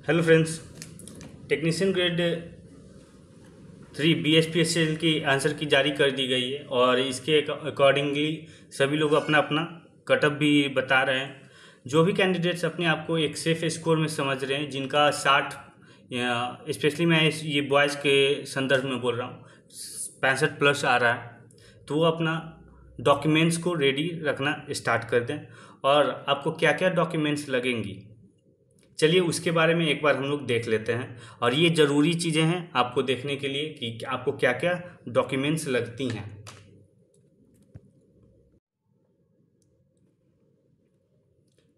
Hello friends. Technician grade 3 BSPSL की answer की जारी कर दी गई है और इसके अकॉर्डिंगली सभी लोग अपना अपना कटअप भी बता रहे हैं। जो भी कैंडिडेट्स अपने आप को एक सेफ स्कोर में समझ रहे हैं, जिनका 60 स्पेशली मैं ये बॉयज़ के संदर्भ में बोल रहा हूँ, 65 प्लस आ रहा है, तो वो अपना डॉक्यूमेंट्स को रेडी रखना स्टार्ट कर दें। और आपको क्या क्या डॉक्यूमेंट्स लगेंगी, चलिए उसके बारे में एक बार हम लोग देख लेते हैं। और ये ज़रूरी चीज़ें हैं आपको देखने के लिए कि आपको क्या क्या डॉक्यूमेंट्स लगती हैं।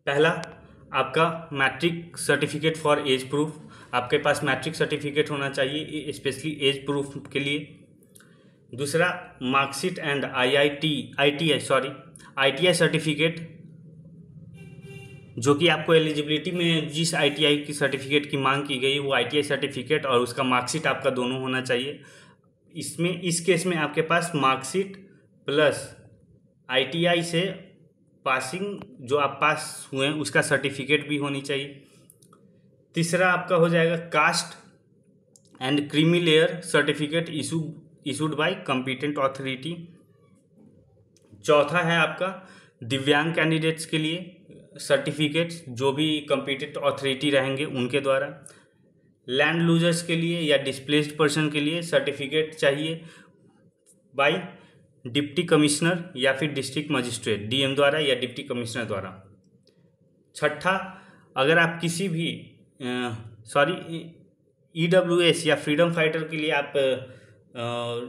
पहला, आपका matric certificate for age proof. आपके पास मैट्रिक सर्टिफिकेट होना चाहिए, स्पेशली एज प्रूफ के लिए। दूसरा, मार्कशीट एंड ITI सर्टिफिकेट, जो कि आपको एलिजिबिलिटी में जिस ITI की सर्टिफिकेट की मांग की गई वो ITI सर्टिफिकेट और उसका मार्कशीट आपका दोनों होना चाहिए। इस केस में आपके पास मार्कशीट प्लस ITI से पासिंग, जो आप पास हुए हैं, उसका सर्टिफिकेट भी होनी चाहिए। तीसरा आपका हो जाएगा caste and creamy layer certificate issued by competent authority. चौथा है आपका दिव्यांग कैंडिडेट्स के लिए सर्टिफिकेट्स, जो भी कॉम्पिटेंट अथॉरिटी रहेंगे उनके द्वारा। लैंड लूजर्स के लिए या डिस्प्लेस्ड पर्सन के लिए सर्टिफिकेट चाहिए बाय डिप्टी कमिश्नर या फिर डिस्ट्रिक्ट मजिस्ट्रेट, DM द्वारा या डिप्टी कमिश्नर द्वारा। छठा, अगर आप किसी भी EWS या फ्रीडम फाइटर के लिए आप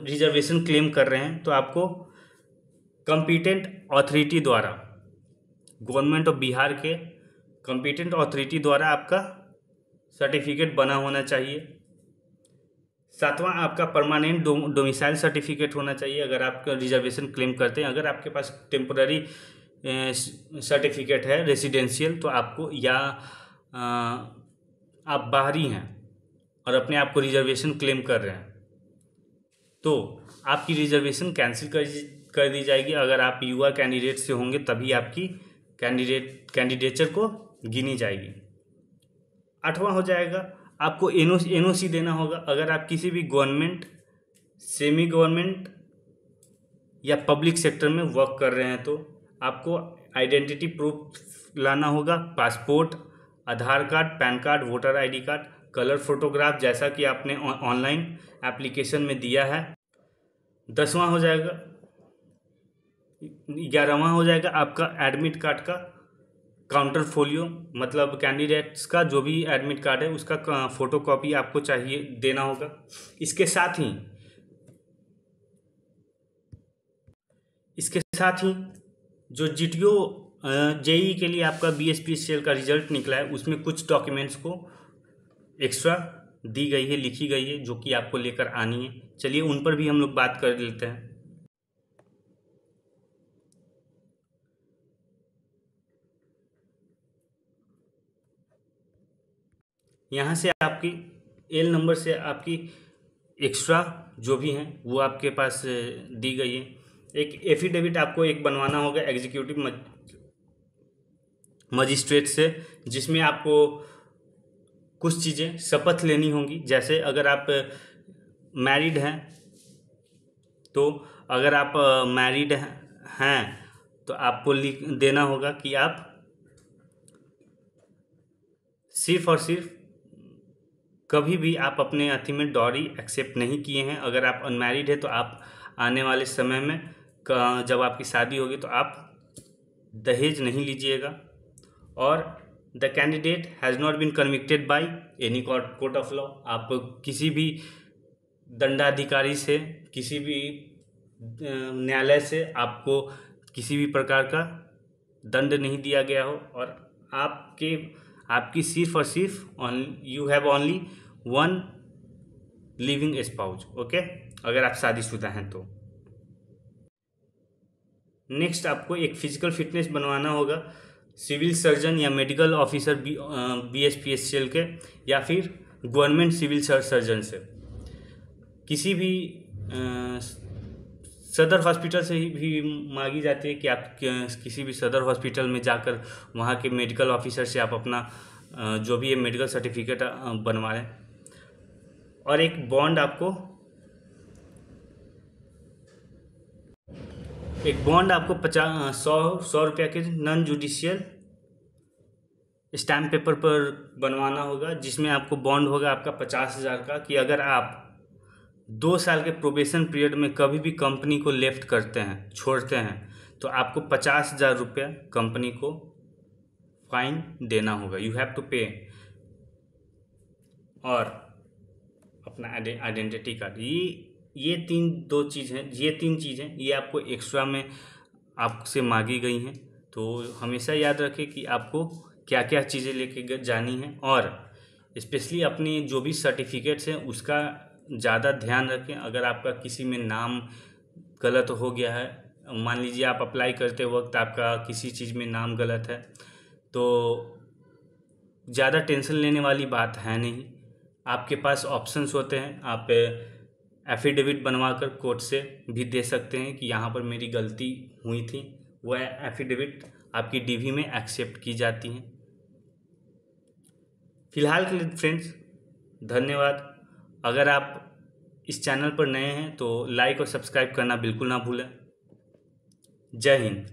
रिजर्वेशन क्लेम कर रहे हैं, तो आपको कॉम्पिटेंट अथॉरिटी द्वारा, गवर्नमेंट ऑफ बिहार के कॉम्पिटेंट अथॉरिटी द्वारा आपका सर्टिफिकेट बना होना चाहिए। सातवां, आपका परमानेंट डोमिसाइल सर्टिफिकेट होना चाहिए अगर आप रिजर्वेशन क्लेम करते हैं। अगर आपके पास टेम्पररी सर्टिफिकेट है रेसिडेंशियल, तो आपको, या आप बाहरी हैं और अपने आप को रिजर्वेशन क्लेम कर रहे हैं, तो आपकी रिजर्वेशन कैंसिल कर दी जाएगी। अगर आप युवा कैंडिडेट से होंगे तभी आपकी कैंडिडेचर को गिनी जाएगी। आठवां हो जाएगा, आपको NOC देना होगा। अगर आप किसी भी गवर्नमेंट, सेमी गवर्नमेंट या पब्लिक सेक्टर में वर्क कर रहे हैं, तो आपको आइडेंटिटी प्रूफ लाना होगा। Passport, Aadhaar card, PAN card, voter ID card, colour photograph, जैसा कि आपने ऑनलाइन एप्लीकेशन में दिया है। 10वां हो जाएगा, 11वां हो जाएगा आपका एडमिट कार्ड का काउंटर फोलियो, मतलब कैंडिडेट्स का जो भी एडमिट कार्ड है उसका फोटो कॉपी आपको चाहिए देना होगा। इसके साथ ही जो GTO JEE के लिए आपका BSPSL का रिजल्ट निकला है, उसमें कुछ डॉक्यूमेंट्स को एक्स्ट्रा दी गई है, लिखी गई है, जो कि आपको लेकर आनी है। चलिए उन पर भी हम लोग बात कर लेते हैं। यहाँ से आपकी L नंबर से आपकी एक्स्ट्रा जो भी हैं वो आपके पास दी गई है। एक एफिडेविट आपको एक बनवाना होगा एग्जीक्यूटिव मजिस्ट्रेट से, जिसमें आपको कुछ चीज़ें शपथ लेनी होंगी। जैसे अगर आप मैरिड हैं, तो अगर आप मैरिड हैं तो आपको लिख देना होगा कि आप सिर्फ और सिर्फ कभी भी आप अपने अथी में डॉरी एक्सेप्ट नहीं किए हैं। अगर आप अनमैरिड है तो आप आने वाले समय में जब आपकी शादी होगी तो आप दहेज नहीं लीजिएगा। और the candidate has not been convicted by any court of law. आप किसी भी दंडाधिकारी से, किसी भी न्यायालय से आपको किसी भी प्रकार का दंड नहीं दिया गया हो, और आपकी सिर्फ और सिर्फ you have only one living spouse, okay, अगर आप शादीशुदा हैं तो। नेक्स्ट, आपको एक फिजिकल फिटनेस बनवाना होगा सिविल सर्जन या मेडिकल ऑफिसर BSPSL के, या फिर गवर्नमेंट सिविल सर्जन से। किसी भी सदर हॉस्पिटल से ही भी मांगी जाती है कि आप किसी भी सदर हॉस्पिटल में जाकर वहाँ के मेडिकल ऑफिसर से आप अपना जो भी ये मेडिकल सर्टिफिकेट बनवा रहे हैं। और एक बॉन्ड आपको सौ रुपया के नॉन जुडिशियल स्टैम्प पेपर पर बनवाना होगा, जिसमें आपको बॉन्ड होगा आपका 50,000 का, कि अगर आप 2 साल के प्रोबेशन पीरियड में कभी भी कंपनी को लेफ्ट करते हैं, छोड़ते हैं, तो आपको 50,000 रुपया कंपनी को फाइन देना होगा। यू हैव टू पे। और अपना आइडेंटिटी कार्ड, ये तीन चीज़ें ये आपको एक्स्ट्रा में आपसे मांगी गई हैं। तो हमेशा याद रखें कि आपको क्या क्या चीज़ें लेके जानी है, और स्पेशली अपनी जो भी सर्टिफिकेट्स हैं उसका ज़्यादा ध्यान रखें। अगर आपका किसी में नाम गलत हो गया है, मान लीजिए आप अप्लाई करते वक्त आपका किसी चीज़ में नाम गलत है, तो ज़्यादा टेंशन लेने वाली बात है नहीं। आपके पास ऑप्शंस होते हैं, आप एफिडेविट बनवा कर कोर्ट से भी दे सकते हैं कि यहाँ पर मेरी गलती हुई थी। वह एफिडेविट आपकी डीवी में एक्सेप्ट की जाती हैं। फिलहाल के लिए फ्रेंड्स धन्यवाद। अगर आप इस चैनल पर नए हैं तो लाइक और सब्सक्राइब करना बिल्कुल ना भूलें। जय हिंद।